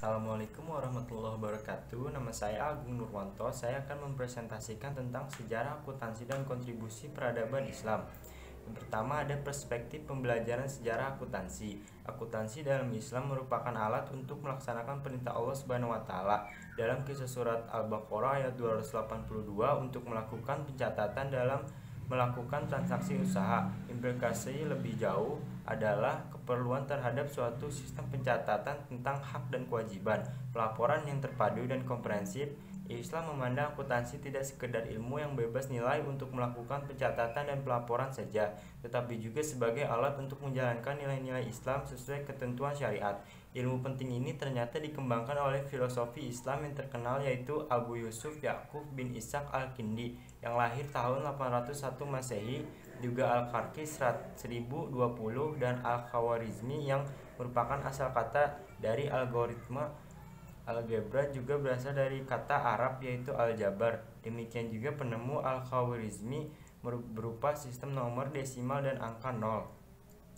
Assalamualaikum warahmatullahi wabarakatuh. Nama saya Agung Nurwanto. Saya akan mempresentasikan tentang sejarah akuntansi dan kontribusi peradaban Islam. Yang pertama ada perspektif pembelajaran sejarah akuntansi. Akuntansi dalam Islam merupakan alat untuk melaksanakan perintah Allah Subhanahu wa taala dalam kisah surat Al-Baqarah ayat 282 untuk melakukan pencatatan dalam melakukan transaksi usaha. Implikasi lebih jauh adalah keperluan terhadap suatu sistem pencatatan tentang hak dan kewajiban, pelaporan yang terpadu dan komprehensif. Islam memandang akuntansi tidak sekedar ilmu yang bebas nilai untuk melakukan pencatatan dan pelaporan saja, tetapi juga sebagai alat untuk menjalankan nilai-nilai Islam sesuai ketentuan syariat. Ilmu penting ini ternyata dikembangkan oleh filosofi Islam yang terkenal, yaitu Abu Yusuf Ya'qub bin Ishaq Al-Kindi yang lahir tahun 801 Masehi, juga Al-Karki 1020, dan Al-Khawarizmi yang merupakan asal kata dari algoritma algebra juga berasal dari kata Arab yaitu aljabar. Demikian juga penemu Al-Khawarizmi berupa sistem nomor desimal dan angka 0.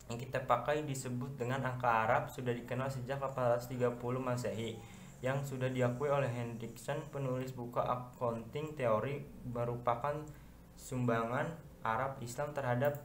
Yang kita pakai disebut dengan angka Arab sudah dikenal sejak 830 Masehi, yang sudah diakui oleh Hendrickson, penulis buku Accounting Theory, merupakan sumbangan Arab Islam terhadap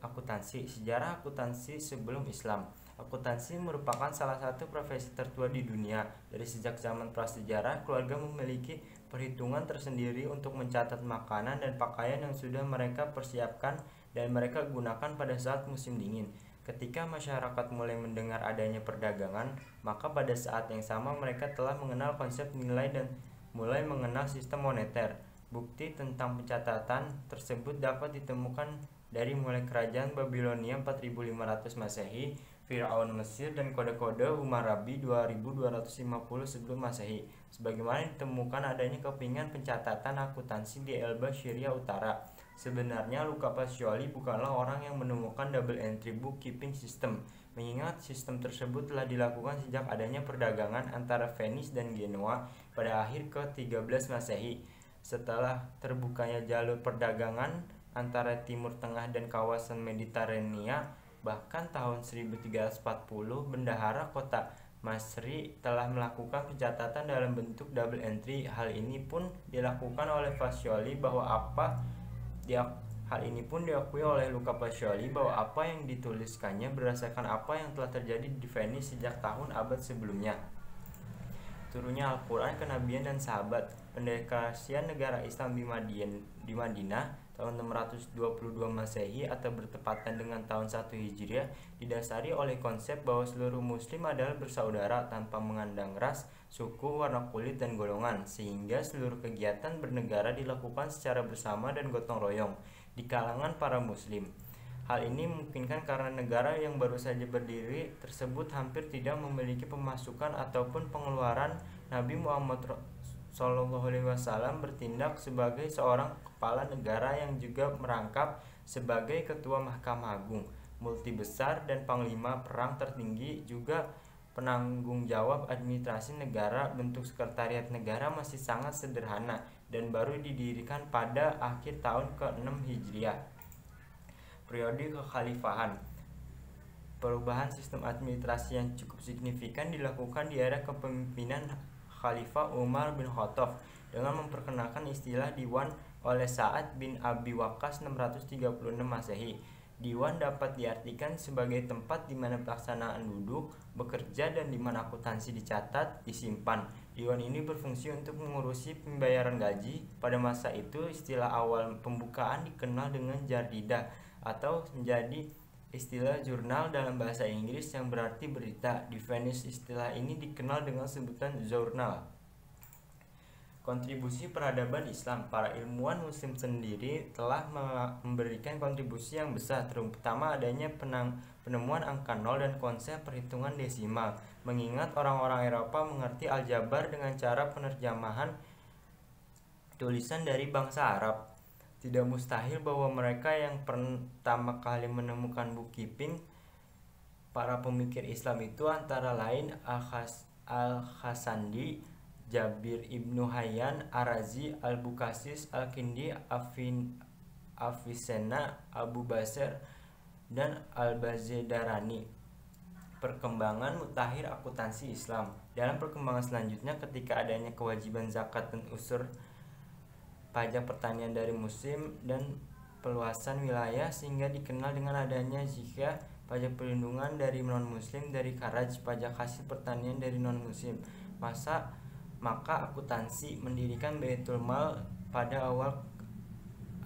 akuntansi. Sejarah akuntansi sebelum Islam. Akuntansi merupakan salah satu profesi tertua di dunia. Dari sejak zaman prasejarah, keluarga memiliki perhitungan tersendiri untuk mencatat makanan dan pakaian yang sudah mereka persiapkan dan mereka gunakan pada saat musim dingin. Ketika masyarakat mulai mendengar adanya perdagangan, maka pada saat yang sama mereka telah mengenal konsep nilai dan mulai mengenal sistem moneter. Bukti tentang pencatatan tersebut dapat ditemukan dari mulai kerajaan Babilonia 4500 Masehi, Firaun Mesir, dan kode-kode Hammurabi 2250 sebelum Masehi. Sebagaimana ditemukan adanya kepingan pencatatan akuntansi di Elba, Syria Utara. Sebenarnya Luca Pacioli bukanlah orang yang menemukan double entry bookkeeping system, mengingat sistem tersebut telah dilakukan sejak adanya perdagangan antara Venice dan Genoa pada akhir ke-13 Masehi. Setelah terbukanya jalur perdagangan antara Timur Tengah dan kawasan Mediterania, bahkan tahun 1340, bendahara kota Masri telah melakukan pencatatan dalam bentuk double entry. Hal ini pun dilakukan oleh Pacioli Hal ini pun diakui oleh Luca Pacioli bahwa apa yang dituliskannya berdasarkan apa yang telah terjadi di Venice sejak tahun abad sebelumnya. Turunnya Al-Quran, kenabian, dan sahabat. Pendeklarasian negara Islam di Madinah tahun 622 Masehi atau bertepatan dengan tahun 1 Hijriah didasari oleh konsep bahwa seluruh muslim adalah bersaudara tanpa memandang ras, suku, warna kulit, dan golongan, sehingga seluruh kegiatan bernegara dilakukan secara bersama dan gotong royong di kalangan para muslim. Hal ini memungkinkan karena negara yang baru saja berdiri tersebut hampir tidak memiliki pemasukan ataupun pengeluaran. Nabi Muhammad SAW bertindak sebagai seorang kepala negara yang juga merangkap sebagai ketua Mahkamah Agung, multi besar, dan panglima perang tertinggi, juga penanggung jawab administrasi negara. Bentuk sekretariat negara masih sangat sederhana dan baru didirikan pada akhir tahun ke-6 Hijriah. Periode kekhalifahan. Perubahan sistem administrasi yang cukup signifikan dilakukan di era kepemimpinan Khalifah Umar bin Khattab dengan memperkenalkan istilah Diwan oleh Sa'ad bin Abi Waqqas 636 Masehi. Diwan dapat diartikan sebagai tempat di mana pelaksanaan duduk, bekerja, dan di mana akuntansi dicatat, disimpan. Diwan ini berfungsi untuk mengurusi pembayaran gaji. Pada masa itu, istilah awal pembukaan dikenal dengan jaridah atau menjadi istilah jurnal dalam bahasa Inggris yang berarti berita. Di Venice, istilah ini dikenal dengan sebutan jurnal. Kontribusi peradaban Islam. Para ilmuwan muslim sendiri telah memberikan kontribusi yang besar, terutama adanya penemuan angka 0 dan konsep perhitungan desimal, mengingat orang-orang Eropa mengerti aljabar dengan cara penerjemahan tulisan dari bangsa Arab. Tidak mustahil bahwa mereka yang pertama kali menemukan bookkeeping. Para pemikir Islam itu antara lain Al-Khazandi, Jabir ibnu Hayyan, Ar-Razi, Al-Bukasis, Al-Kindi, Avicenna, Abu Basir, dan Al-Bazedarani. Perkembangan mutakhir akuntansi Islam. Dalam perkembangan selanjutnya, ketika adanya kewajiban zakat dan unsur pajak pertanian dari muslim dan peluasan wilayah, sehingga dikenal dengan adanya zikah, pajak perlindungan dari non-muslim, dari kharaj, pajak hasil pertanian dari non-muslim. Maka akuntansi mendirikan Baitul Mal pada awal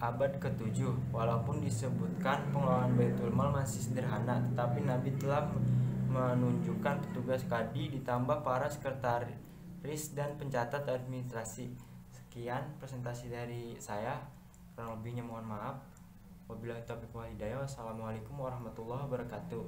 abad ke-7. Walaupun disebutkan pengelolaan Baitul Mal masih sederhana, tetapi Nabi telah menunjukkan petugas kadi ditambah para sekretaris dan pencatat administrasi. Sekian presentasi dari saya, kurang lebihnya mohon maaf. Wabillahi taufiq wal hidayah. Wassalamualaikum warahmatullahi wabarakatuh.